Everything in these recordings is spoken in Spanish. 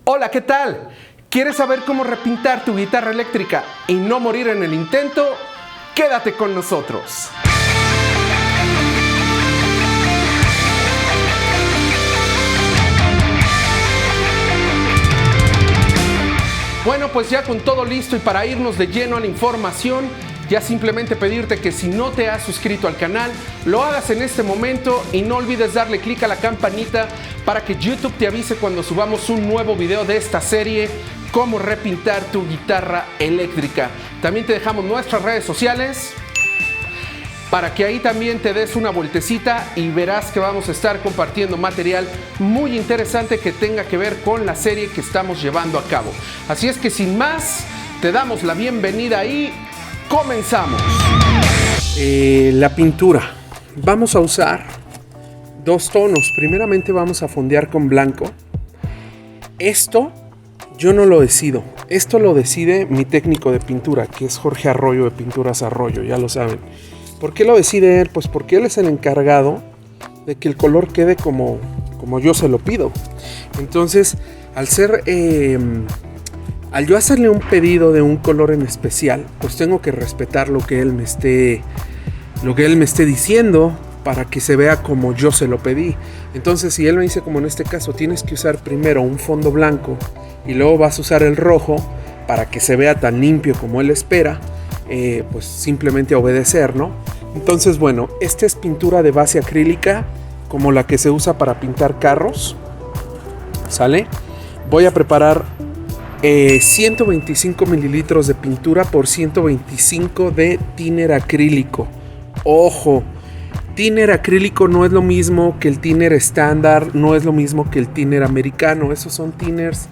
Hola, ¿qué tal? ¿Quieres saber cómo repintar tu guitarra eléctrica y no morir en el intento? Quédate con nosotros. Bueno, pues ya con todo listo y para irnos de lleno a la información, ya simplemente pedirte que si no te has suscrito al canal, lo hagas en este momento y no olvides darle clic a la campanita para que YouTube te avise cuando subamos un nuevo video de esta serie, cómo repintar tu guitarra eléctrica. También te dejamos nuestras redes sociales para que ahí también te des una vueltecita y verás que vamos a estar compartiendo material muy interesante que tenga que ver con la serie que estamos llevando a cabo. Así es que sin más, te damos la bienvenida y comenzamos. La pintura. Vamos a usar dos tonos. Primeramente vamos a fondear con blanco. Esto yo no lo decido. Esto lo decide mi técnico de pintura, que es Jorge Arroyo de Pinturas Arroyo, ya lo saben. ¿Por qué lo decide él? Pues porque él es el encargado de que el color quede como yo se lo pido. Entonces, al yo hacerle un pedido de un color en especial, pues tengo que respetar lo que él me esté diciendo para que se vea como yo se lo pedí. Entonces, si él me dice, como en este caso, tienes que usar primero un fondo blanco y luego vas a usar el rojo para que se vea tan limpio como él espera, pues simplemente obedecer, ¿no? Entonces, bueno, esta es pintura de base acrílica, como la que se usa para pintar carros, ¿sale? Voy a preparar 125 mililitros de pintura por 125 de thinner acrílico. Ojo, thinner acrílico no es lo mismo que el thinner estándar, no es lo mismo que el thinner americano. Esos son thinners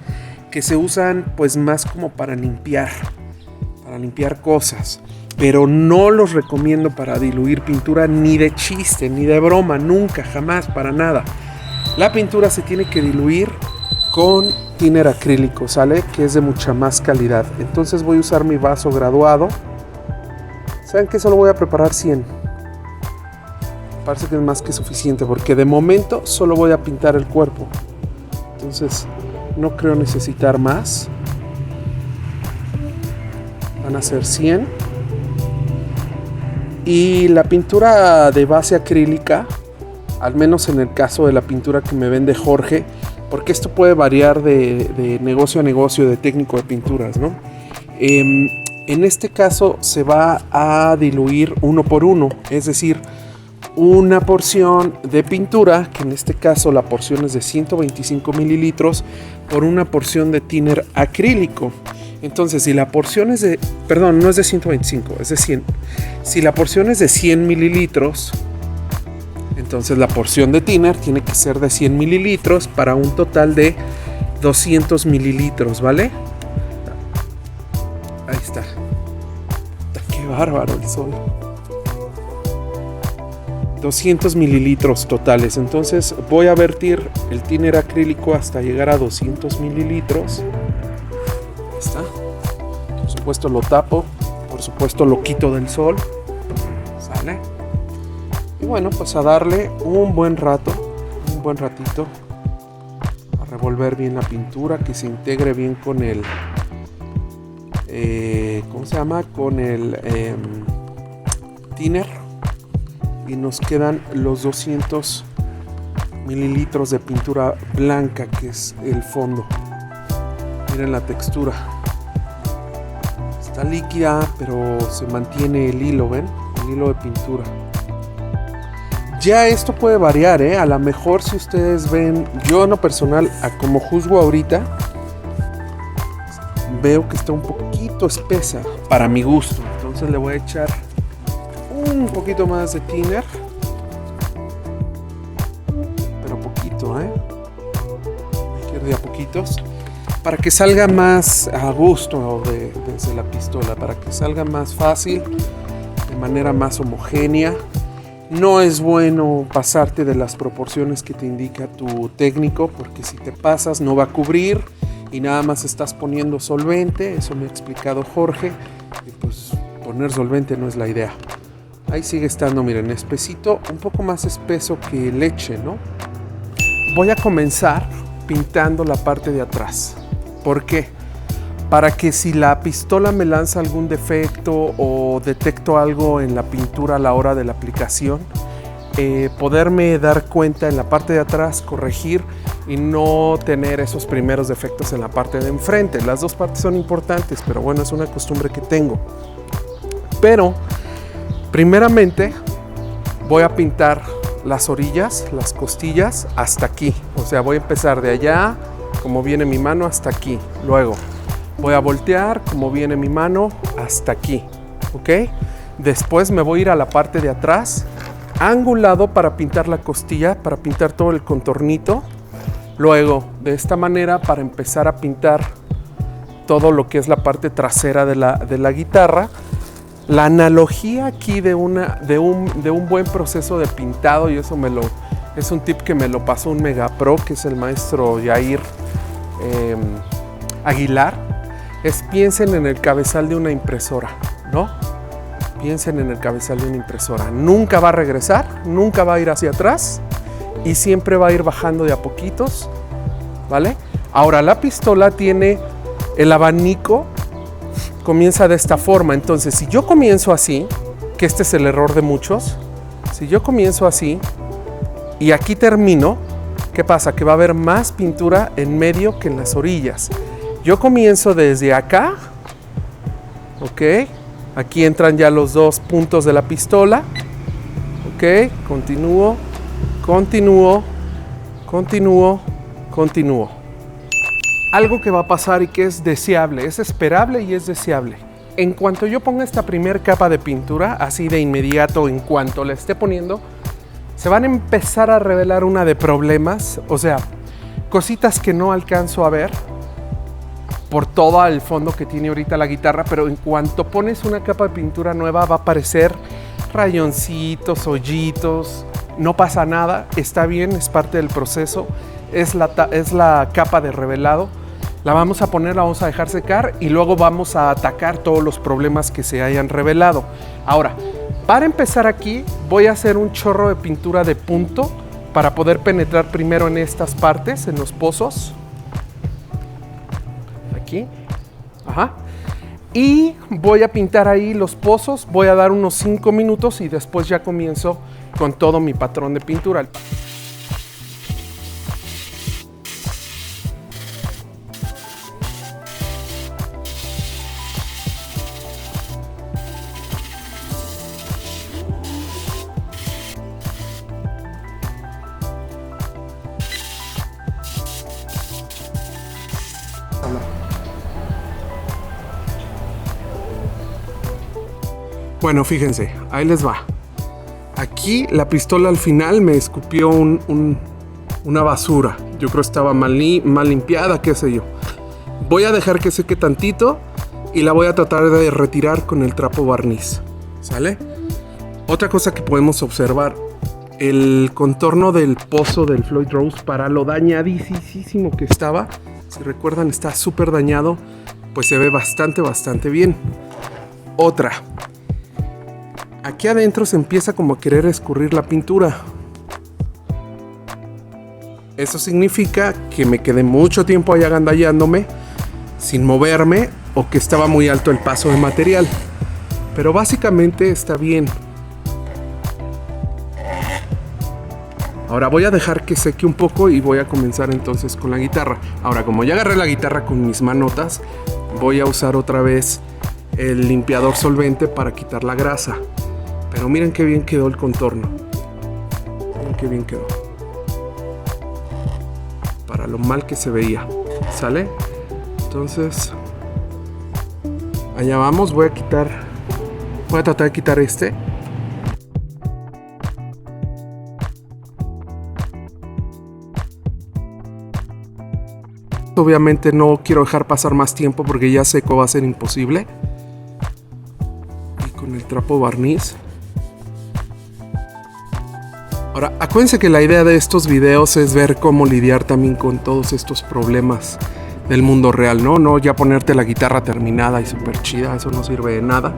que se usan pues más como para limpiar cosas. Pero no los recomiendo para diluir pintura ni de chiste, ni de broma, nunca, jamás, para nada. La pintura se tiene que diluir con thinner acrílico, ¿sale? Que es de mucha más calidad. Entonces voy a usar mi vaso graduado. ¿Saben qué? Solo voy a preparar 100. Parece que es más que suficiente porque de momento solo voy a pintar el cuerpo. Entonces no creo necesitar más. Van a ser 100. Y la pintura de base acrílica, al menos en el caso de la pintura que me vende Jorge, porque esto puede variar de negocio a negocio, de técnico de pinturas, ¿no? En este caso se va a diluir uno por uno, es decir, una porción de pintura, que en este caso la porción es de 125 mililitros, por una porción de thinner acrílico. Entonces, si la porción es de... Perdón, no es de 125, es de 100. Si la porción es de 100 mililitros, entonces la porción de thinner tiene que ser de 100 mililitros para un total de 200 mililitros, ¿vale? Ahí está. ¡Qué bárbaro el sol! 200 mililitros totales. Entonces voy a vertir el thinner acrílico hasta llegar a 200 mililitros. Está. Por supuesto lo tapo, por supuesto lo quito del sol, sale. Y bueno, pues a darle un buen ratito, a revolver bien la pintura, que se integre bien con el, ¿cómo se llama? Con el thinner. Y nos quedan los 200 mililitros de pintura blanca, que es el fondo. Miren la textura. Está líquida, pero se mantiene el hilo, ¿ven? El hilo de pintura. Ya esto puede variar, ¿eh? A lo mejor si ustedes ven, yo en lo personal, a como juzgo ahorita, veo que está un poquito espesa para mi gusto. Entonces le voy a echar un poquito más de thinner. Pero poquito, ¿eh? Hay que ir de a poquitos. Para que salga más a gusto desde la pistola, para que salga más fácil, de manera más homogénea. No es bueno pasarte de las proporciones que te indica tu técnico, porque si te pasas no va a cubrir y nada más estás poniendo solvente. Eso me ha explicado Jorge, y pues poner solvente no es la idea. Ahí sigue estando, miren, espesito, un poco más espeso que leche, ¿no? Voy a comenzar pintando la parte de atrás. ¿Por qué? Para que si la pistola me lanza algún defecto o detecto algo en la pintura a la hora de la aplicación, poderme dar cuenta en la parte de atrás, corregir y no tener esos primeros defectos en la parte de enfrente. Las dos partes son importantes, pero bueno, es una costumbre que tengo. Pero primeramente voy a pintar las orillas, las costillas hasta aquí. O sea, voy a empezar de allá, como viene mi mano, hasta aquí. Luego voy a voltear, como viene mi mano, hasta aquí. ¿Ok? Después me voy a ir a la parte de atrás, angulado para pintar la costilla, para pintar todo el contornito. Luego, de esta manera, para empezar a pintar todo lo que es la parte trasera de la guitarra. La analogía aquí de un buen proceso de pintado, y eso es un tip que me lo pasó un mega pro, que es el maestro Yair Aguilar, es piensen en el cabezal de una impresora, ¿no? Piensen en el cabezal de una impresora. Nunca va a regresar, nunca va a ir hacia atrás y siempre va a ir bajando de a poquitos, ¿vale? Ahora, la pistola tiene el abanico, comienza de esta forma. Entonces, si yo comienzo así, que este es el error de muchos, si yo comienzo así y aquí termino, ¿qué pasa? Que va a haber más pintura en medio que en las orillas. Yo comienzo desde acá, ¿ok? Aquí entran ya los dos puntos de la pistola, ¿ok? Continúo, continúo, continúo, continúo. Algo que va a pasar y que es deseable, es esperable y es deseable. En cuanto yo ponga esta primer capa de pintura, así de inmediato, en cuanto la esté poniendo, se van a empezar a revelar una de problemas, o sea, cositas que no alcanzo a ver por todo el fondo que tiene ahorita la guitarra, pero en cuanto pones una capa de pintura nueva va a aparecer rayoncitos, hoyitos, no pasa nada, está bien, es parte del proceso, es la capa de revelado. La vamos a poner, la vamos a dejar secar y luego vamos a atacar todos los problemas que se hayan revelado. Ahora, para empezar aquí, voy a hacer un chorro de pintura de punto para poder penetrar primero en estas partes, en los pozos. Aquí. Ajá. Y voy a pintar ahí los pozos, voy a dar unos 5 minutos y después ya comienzo con todo mi patrón de pintura. Bueno, fíjense, ahí les va. Aquí la pistola al final me escupió una basura. Yo creo que estaba mal limpiada, qué sé yo. Voy a dejar que seque tantito y la voy a tratar de retirar con el trapo barniz. ¿Sale? Otra cosa que podemos observar, el contorno del pozo del Floyd Rose, para lo dañadísimo que estaba, si recuerdan, está súper dañado, pues se ve bastante bien. Otra. Aquí adentro se empieza como a querer escurrir la pintura. Eso significa que me quedé mucho tiempo ahí agandallándome sin moverme o que estaba muy alto el paso de material. Pero básicamente está bien. Ahora voy a dejar que seque un poco y voy a comenzar entonces con la guitarra. Ahora, como ya agarré la guitarra con mis manotas, voy a usar otra vez el limpiador solvente para quitar la grasa. Pero miren qué bien quedó el contorno. Miren qué bien quedó. Para lo mal que se veía. ¿Sale? Entonces, allá vamos. Voy a tratar de quitar este. Obviamente no quiero dejar pasar más tiempo porque ya seco va a ser imposible. Y con el trapo barniz. Ahora, acuérdense que la idea de estos videos es ver cómo lidiar también con todos estos problemas del mundo real, ¿no? No ya ponerte la guitarra terminada y súper chida, eso no sirve de nada.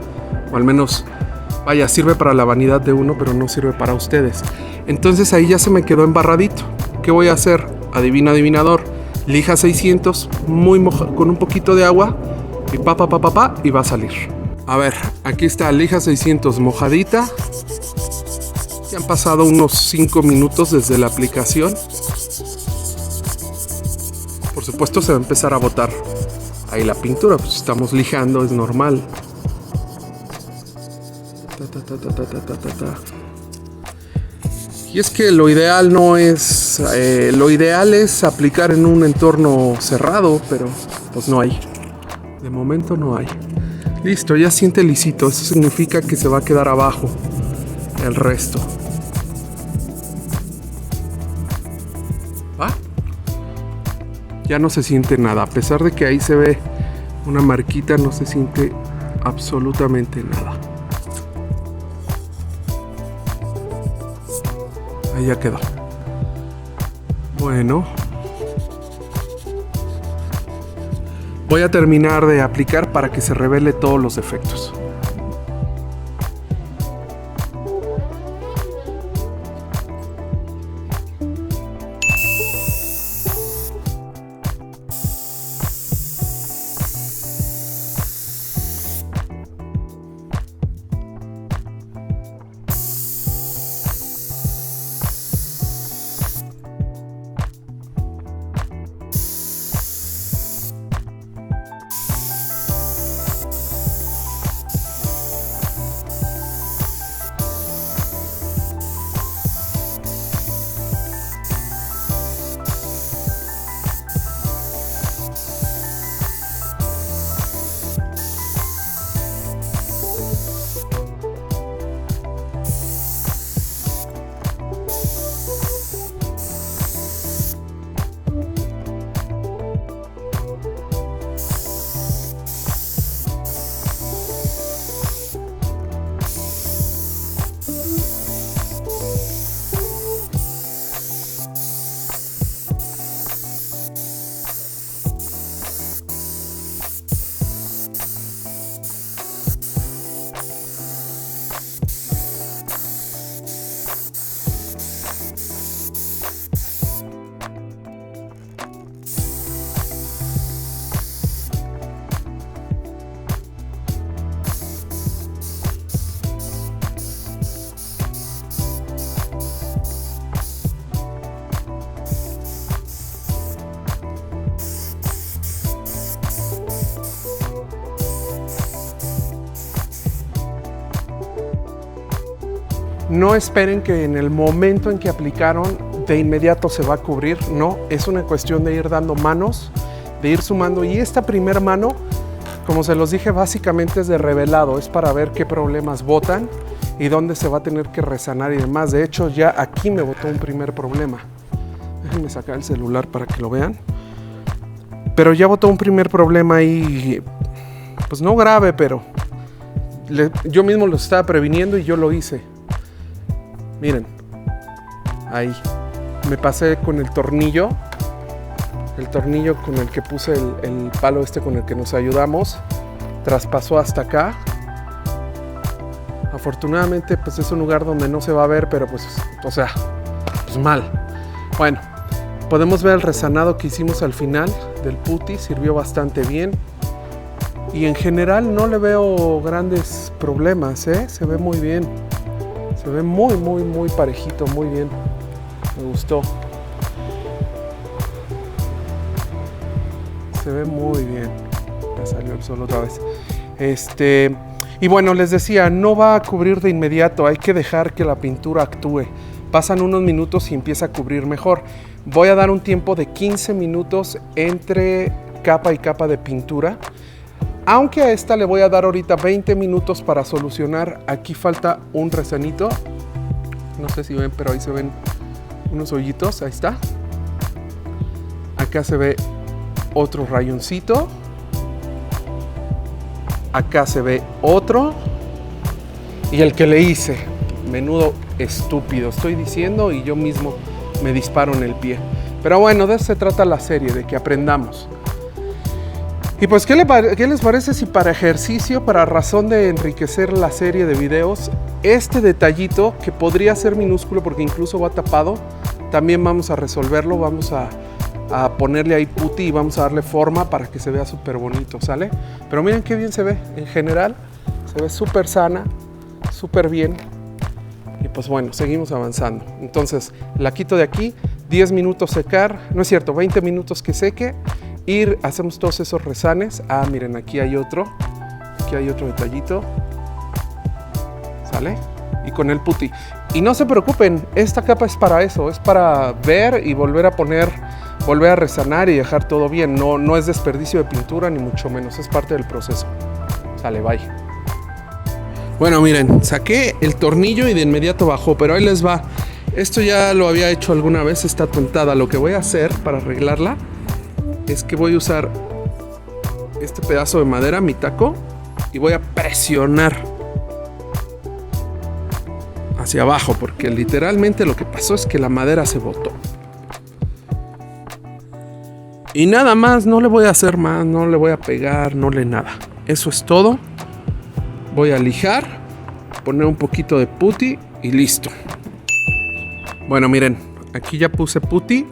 O al menos, vaya, sirve para la vanidad de uno, pero no sirve para ustedes. Entonces ahí ya se me quedó embarradito. ¿Qué voy a hacer? Adivina, adivinador. Lija 600 con un poquito de agua y y va a salir. A ver, aquí está lija 600 mojadita. Ya han pasado unos 5 minutos desde la aplicación. Por supuesto se va a empezar a botar ahí la pintura, pues estamos lijando, es normal. Y es que lo ideal no es, lo ideal es aplicar en un entorno cerrado, pero pues no hay. De momento no hay. Listo, ya siente lisito, eso significa que se va a quedar abajo el resto. ¿Ah? Ya no se siente nada, a pesar de que ahí se ve una marquita, no se siente absolutamente nada. Ahí ya quedó. Bueno, voy a terminar de aplicar para que se revele todos los efectos. No esperen que en el momento en que aplicaron de inmediato se va a cubrir, no, es una cuestión de ir dando manos, de ir sumando, y esta primera mano, como se los dije, básicamente es de revelado, es para ver qué problemas botan y dónde se va a tener que resanar y demás. De hecho, ya aquí me botó un primer problema. Déjenme sacar el celular para que lo vean. Pero ya botó un primer problema ahí, pues no grave, pero yo mismo lo estaba previniendo y yo lo hice. Miren, ahí me pasé con el tornillo con el que puse el palo este con el que nos ayudamos, traspasó hasta acá. Afortunadamente pues es un lugar donde no se va a ver, pero pues, o sea, pues mal. Bueno, podemos ver el resanado que hicimos al final del putty, sirvió bastante bien. Y en general no le veo grandes problemas, ¿eh? Se ve muy bien. Se ve muy parejito, muy bien. Me gustó. Se ve muy bien. Ya salió el sol otra vez. Y bueno, les decía, no va a cubrir de inmediato. Hay que dejar que la pintura actúe. Pasan unos minutos y empieza a cubrir mejor. Voy a dar un tiempo de 15 minutos entre capa y capa de pintura. Aunque a esta le voy a dar ahorita 20 minutos para solucionar. Aquí falta un resanito. No sé si ven, pero ahí se ven unos hoyitos. Ahí está. Acá se ve otro rayoncito. Acá se ve otro. Y el que le hice. Menudo estúpido. Estoy diciendo y yo mismo me disparo en el pie. Pero bueno, de eso se trata la serie, de que aprendamos. Y pues, ¿qué les parece si para ejercicio, para razón de enriquecer la serie de videos, este detallito, que podría ser minúsculo porque incluso va tapado, también vamos a resolverlo, vamos a a ponerle ahí putty y vamos a darle forma para que se vea súper bonito, ¿sale? Pero miren qué bien se ve, en general se ve súper sana, súper bien. Y pues bueno, seguimos avanzando. Entonces la quito de aquí, 10 minutos secar, no es cierto, 20 minutos que seque. Y hacemos todos esos rezanes. Ah, miren, aquí hay otro detallito. ¿Sale? Y con el putty. Y no se preocupen, esta capa es para eso, es para ver y volver a poner, volver a rezanar y dejar todo bien. No es desperdicio de pintura, ni mucho menos, es parte del proceso. Sale, bye. Bueno, miren, saqué el tornillo y de inmediato bajó, pero ahí les va. Esto ya lo había hecho alguna vez, esta tontada. Lo que voy a hacer para arreglarla es que voy a usar este pedazo de madera, mi taco, y voy a presionar hacia abajo, porque literalmente lo que pasó es que la madera se botó. Y nada más, no le voy a hacer más, no le voy a pegar, no le nada. Eso es todo. Voy a lijar, poner un poquito de putty y listo. Bueno, miren, aquí ya puse putty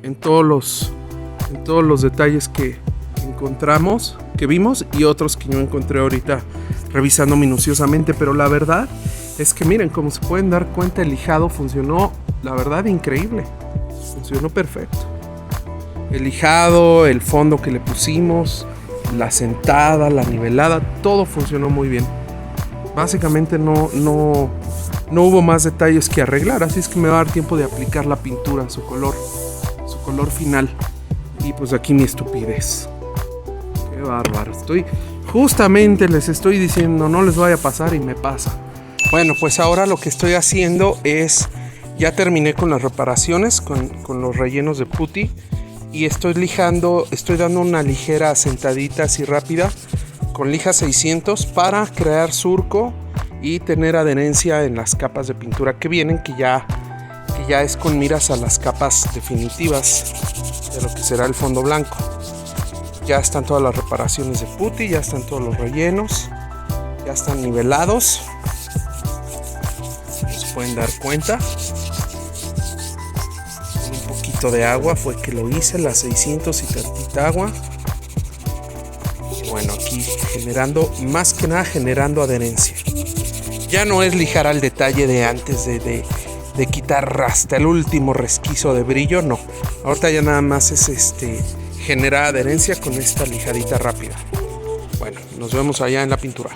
en todos los detalles que encontramos, que vimos, y otros que yo encontré ahorita revisando minuciosamente. Pero la verdad es que miren, como se pueden dar cuenta, el lijado funcionó, la verdad, increíble. Funcionó perfecto. El lijado, el fondo que le pusimos, la sentada, la nivelada, todo funcionó muy bien. Básicamente no hubo más detalles que arreglar, así es que me va a dar tiempo de aplicar la pintura, su color final. Y pues aquí mi estupidez. Qué bárbaro. Justamente les estoy diciendo, no les vaya a pasar y me pasa. Bueno, pues ahora lo que estoy haciendo es, ya terminé con las reparaciones, con los rellenos de putty. Y estoy lijando, estoy dando una ligera sentadita así rápida con lija 600 para crear surco y tener adherencia en las capas de pintura que vienen, que ya es con miras a las capas definitivas de lo que será el fondo blanco. Ya están todas las reparaciones de putty, ya están todos los rellenos, ya están nivelados, como se pueden dar cuenta. De agua fue que lo hice, las 600 y tantita agua. Y bueno, aquí generando, más que nada generando adherencia. Ya no es lijar al detalle de antes de quitar hasta el último resquicio de brillo, no. Ahorita ya nada más es generar adherencia con esta lijadita rápida. Bueno, nos vemos allá en la pintura.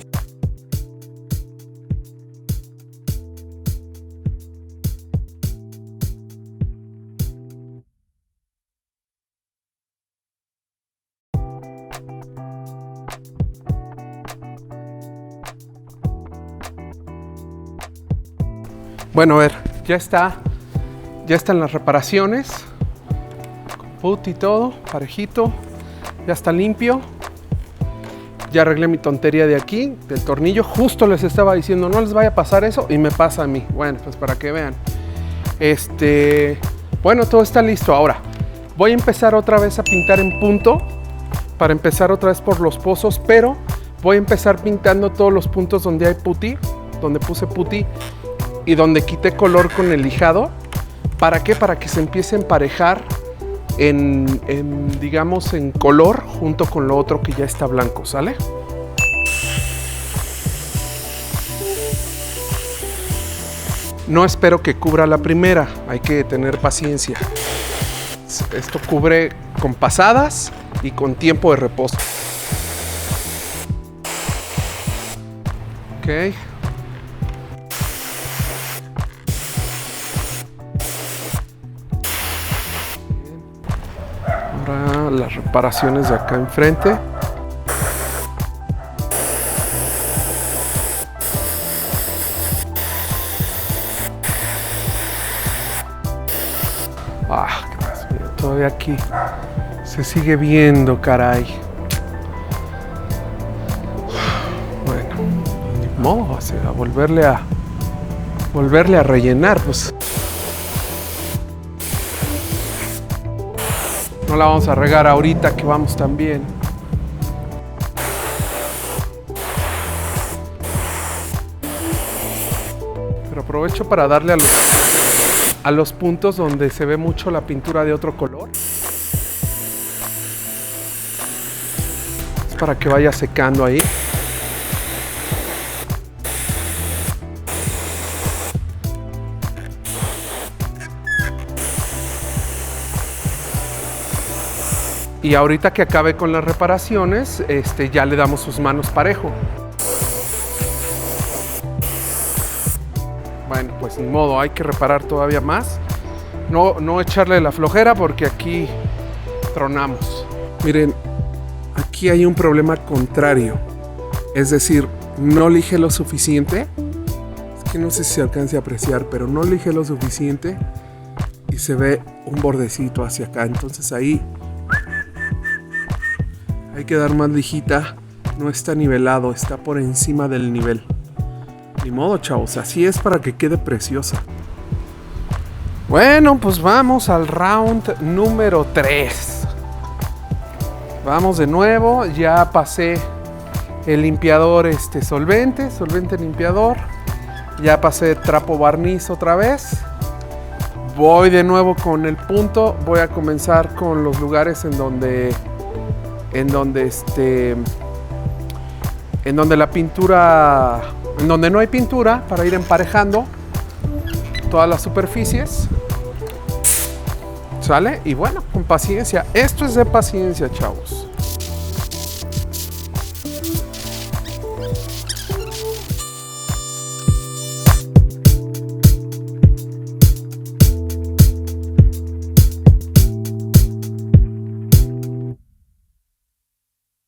Bueno, a ver, ya están las reparaciones, con putty y todo, parejito, ya está limpio. Ya arreglé mi tontería de aquí, del tornillo. Justo les estaba diciendo, no les vaya a pasar eso, y me pasa a mí. Bueno, pues para que vean. Bueno, todo está listo. Ahora, voy a empezar otra vez a pintar en punto, para empezar otra vez por los pozos, pero voy a empezar pintando todos los puntos donde hay putty, donde puse putty, y donde quité color con el lijado. ¿Para qué? Para que se empiece a emparejar digamos, en color junto con lo otro que ya está blanco, ¿sale? No espero que cubra la primera, hay que tener paciencia. Esto cubre con pasadas y con tiempo de reposo. Ok. Ahora las reparaciones de acá enfrente. Todavía aquí se sigue viendo, caray. Bueno, ni modo, o sea, volverle a rellenar, pues. No la vamos a regar ahorita que vamos tan bien. Pero aprovecho para darle a los puntos donde se ve mucho la pintura de otro color. para que vaya secando ahí. Y ahorita que acabe con las reparaciones, ya le damos sus manos parejo. Bueno, pues ni modo, hay que reparar todavía más. No echarle la flojera porque aquí tronamos. Miren, aquí hay un problema contrario. Es decir, no lije lo suficiente. Es que no sé si se alcance a apreciar, pero no lije lo suficiente y se ve un bordecito hacia acá. Entonces ahí hay que dar más lijita. No está nivelado, está por encima del nivel. Ni modo, chavos, así es para que quede preciosa. Bueno, pues vamos al round número 3. Vamos de nuevo, ya pasé el limpiador solvente limpiador. Ya pasé trapo barniz otra vez. Voy de nuevo con el punto. Voy a comenzar con los lugares en donde la pintura, en donde no hay pintura, para ir emparejando todas las superficies. ¿Sale? Y bueno, con paciencia. Esto es de paciencia, chavos.